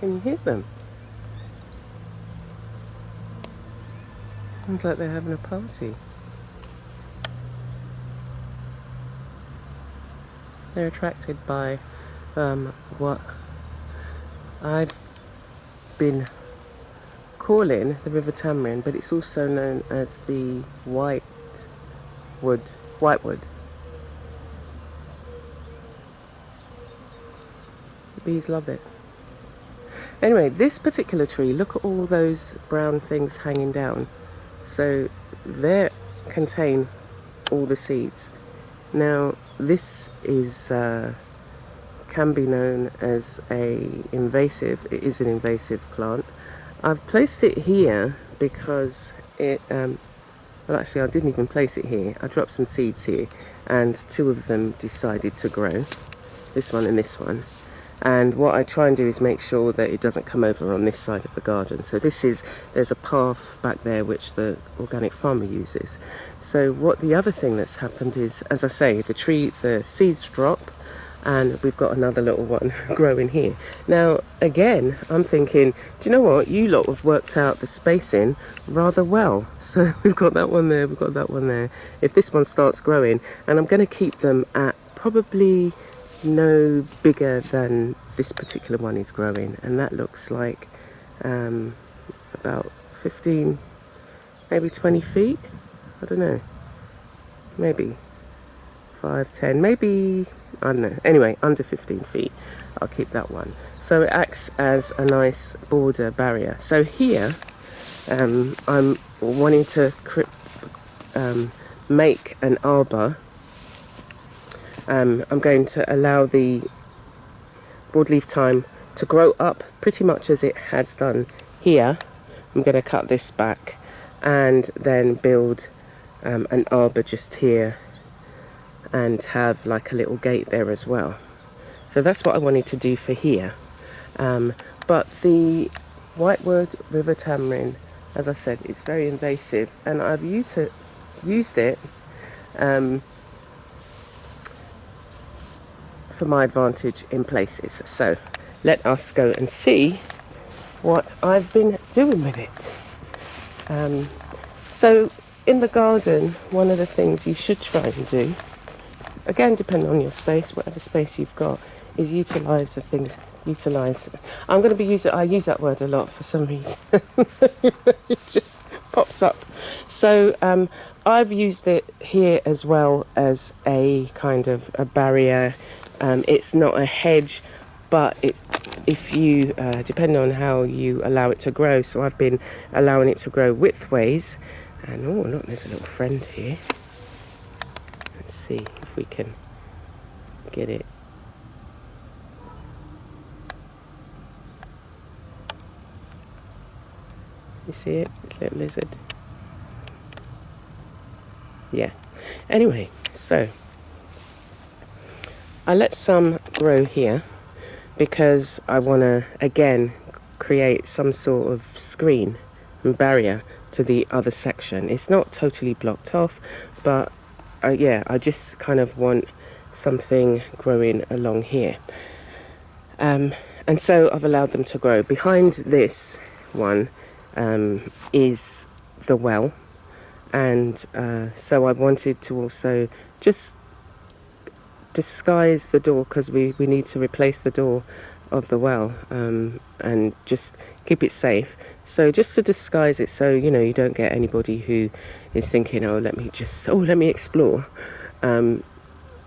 Can you hear them? Sounds like they're having a party. They're attracted by what I've been calling the River Tamarind, but it's also known as the whitewood. The bees love it. Anyway, this particular tree, look at all those brown things hanging down. So they contain all the seeds. Now this is can be known as a invasive. It is an invasive plant. I've placed it here because it well, actually I didn't even place it here. I dropped some seeds here and two of them decided to grow, this one and this one. And what I try and do is make sure that it doesn't come over on this side of the garden. So there's a path back there which the organic farmer uses. So what the other thing that's happened is, as I say, the seeds drop and we've got another little one growing here. Now again, I'm thinking, do you know what, you lot have worked out the spacing rather well. So we've got that one there, we've got that one there. If this one starts growing, and I'm going to keep them at probably no bigger than this particular one is growing, and that looks like about 15, maybe 20 feet, I don't know, maybe 5, 10, maybe, I don't know, anyway, under 15 feet. I'll keep that one. So it acts as a nice border barrier. So here I'm wanting to make an arbor. I'm going to allow the broadleaf thyme to grow up pretty much as it has done here. I'm going to cut this back and then build an arbor just here and have like a little gate there as well. So that's what I wanted to do for here. But the whitewood river tamarind, as I said, it's very invasive, and I've used it for my advantage in places. So let us go and see what I've been doing with it. So in the garden, one of the things you should try and do, again depending on your space, whatever space you've got, is utilise the things. I'm going to be using, I use that word a lot for some reason. It just pops up. So I've used it here as well as a kind of a barrier. It's not a hedge, but if you depending on how you allow it to grow. So I've been allowing it to grow widthways, and oh look, there's a little friend here. Let's see if we can get it. You see it, little lizard? Yeah. Anyway, so I let some grow here because I want to, again, create some sort of screen and barrier to the other section. It's not totally blocked off, but yeah, I just kind of want something growing along here. And so I've allowed them to grow. Behind this one is the well, and so I wanted to also just disguise the door, because we need to replace the door of the well, and just keep it safe. So just to disguise it, so you know, you don't get anybody who is thinking, oh let me explore. You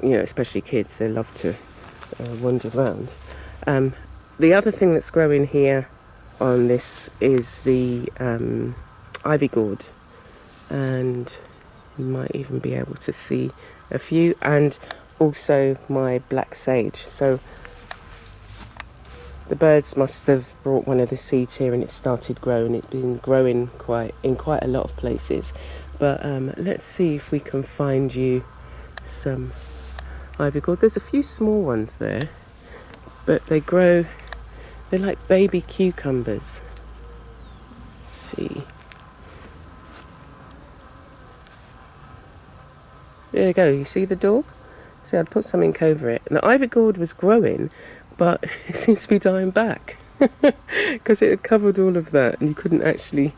know, especially kids, they love to wander around. The other thing that's growing here on this is the ivy gourd, and you might even be able to see a few, and also my black sage. So the birds must have brought one of the seeds here and it started growing. It's been growing in quite a lot of places, but let's see if we can find you some ivy gourd. There's a few small ones there, but they're like baby cucumbers. Let's see. There you go, you see the door? See, I'd put something over it. And the ivy gourd was growing, but it seems to be dying back. because it had covered all of that and you couldn't actually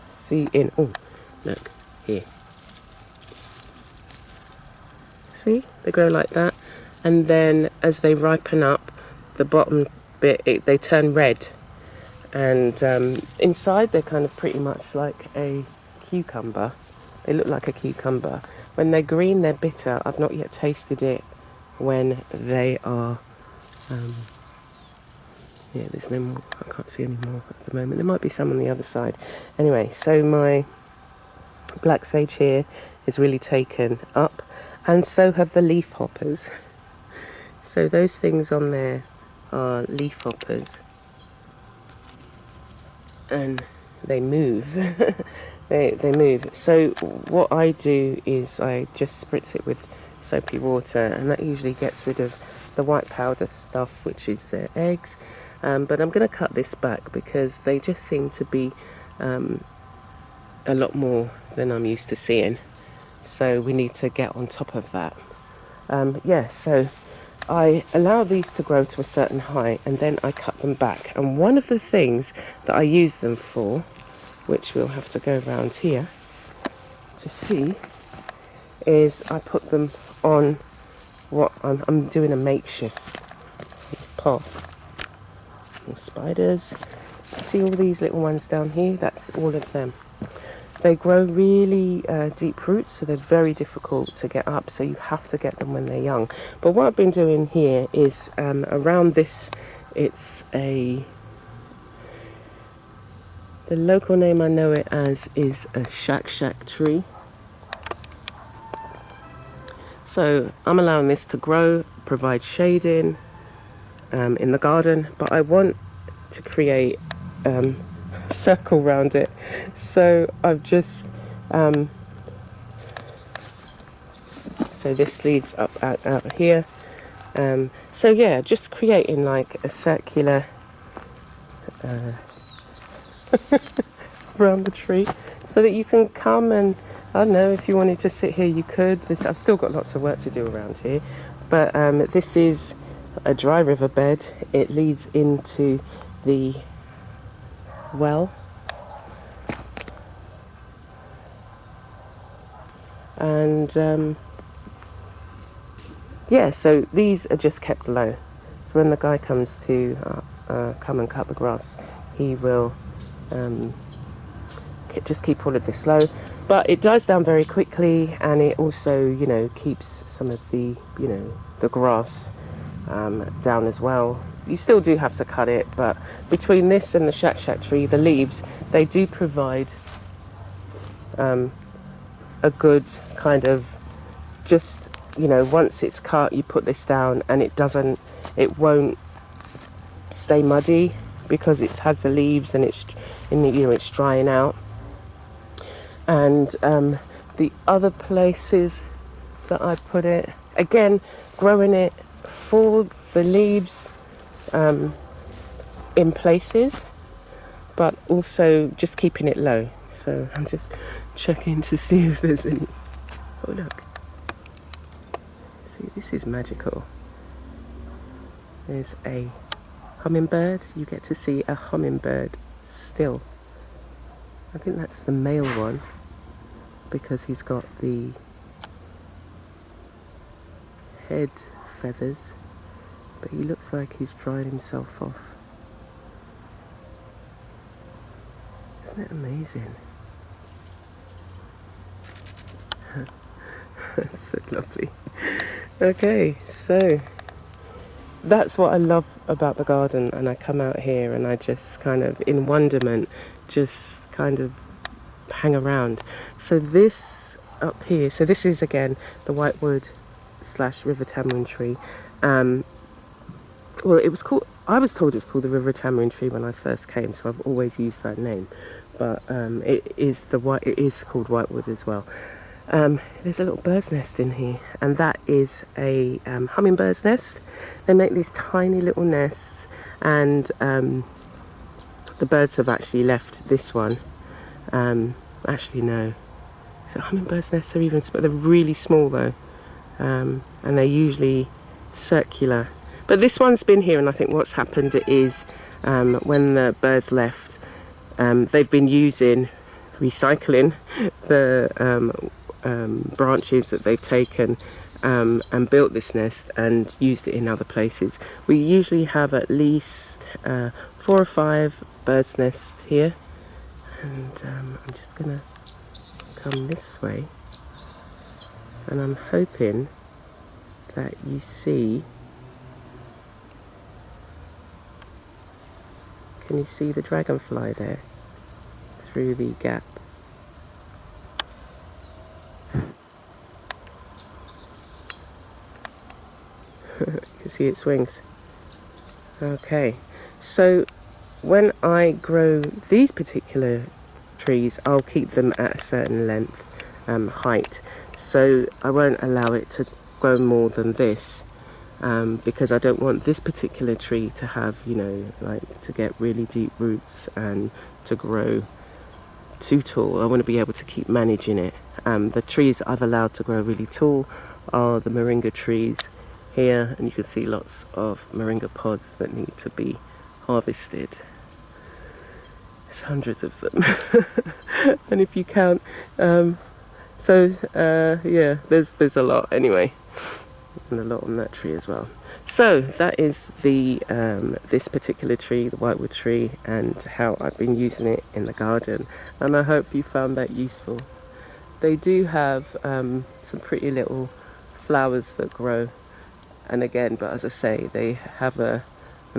see in. Oh, look here. See, they grow like that, and then as they ripen up, the bottom bit they turn red, and inside they're kind of pretty much like a cucumber. They look like a cucumber. When they're green, they're bitter. I've not yet tasted it when they are. Yeah, there's no more. I can't see any more at the moment. There might be some on the other side. Anyway, so my black sage here is really taken up, and so have the leaf hoppers. So those things on there are leaf hoppers, and they move. they move. So what I do is I just spritz it with soapy water, and that usually gets rid of the white powder stuff, which is their eggs. But I'm going to cut this back because they just seem to be a lot more than I'm used to seeing. So we need to get on top of that. So I allow these to grow to a certain height, and then I cut them back. And one of the things that I use them for, which we'll have to go around here to see, is I put them on what I'm doing a makeshift path. More spiders. See all these little ones down here? That's all of them. They grow really deep roots, so they're very difficult to get up, so you have to get them when they're young. But what I've been doing here is around this, it's the local name I know it as is a shack tree. So I'm allowing this to grow, provide shading in the garden, but I want to create a circle around it. So I've just so this leads up out here. So yeah, just creating like a circular around the tree, so that you can come and, I don't know, if you wanted to sit here you could. I've still got lots of work to do around here, but this is a dry riverbed. It leads into the well, and so these are just kept low. So when the guy comes to come and cut the grass, he will just keep all of this low. But it dies down very quickly, and it also, keeps some of the, the grass down as well. You still do have to cut it, but between this and the shack tree, the leaves, they do provide a good kind of, just, once it's cut, you put this down, and it won't stay muddy because it has the leaves, and it's drying out. And the other places that I put it, again, growing it for the leaves in places, but also just keeping it low. So I'm just checking to see if there's any. Oh look, see, this is magical. There's a hummingbird. You get to see a hummingbird still. I think that's the male one, because he's got the head feathers, but he looks like he's dried himself off. Isn't it amazing? That's so lovely. Okay, so that's what I love about the garden, and I come out here and I just kind of, in wonderment, just kind of hang around. So this up here, so this is again the whitewood / river tamarind tree. Well, it was called, I was told it was called the river tamarind tree when I first came, so I've always used that name, but it is called whitewood as well. There's a little bird's nest in here, and that is a hummingbird's nest. They make these tiny little nests, and the birds have actually left this one. Actually no, so hummingbirds' nests are even they're really small though, and they're usually circular. But this one's been here, and I think what's happened is when the birds left, they've been recycling the branches that they've taken and built this nest and used it in other places. We usually have at least 4 or 5 birds' nests here, and I'm just gonna come this way, and I'm hoping that you see. Can you see the dragonfly there through the gap? You can see its wings. Okay, so when I grow these particular trees, I'll keep them at a certain length, height, so I won't allow it to grow more than this. Because I don't want this particular tree to have, you know, like to get really deep roots and to grow too tall. I want to be able to keep managing it. The trees I've allowed to grow really tall are the Moringa trees here, and you can see lots of Moringa pods that need to be harvested. There's hundreds of them. And if you count, yeah, there's a lot anyway. And a lot on that tree as well. So that is the this particular tree, the whitewood tree, and how I've been using it in the garden, and I hope you found that useful. They do have some pretty little flowers that grow, and again, but as I say, they have an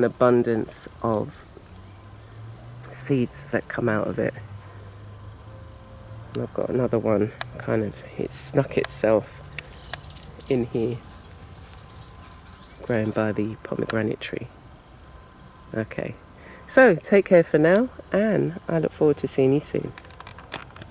abundance of seeds that come out of it. And I've got another one, kind of, it snuck itself in here, grown by the pomegranate tree. Okay, so take care for now, and I look forward to seeing you soon.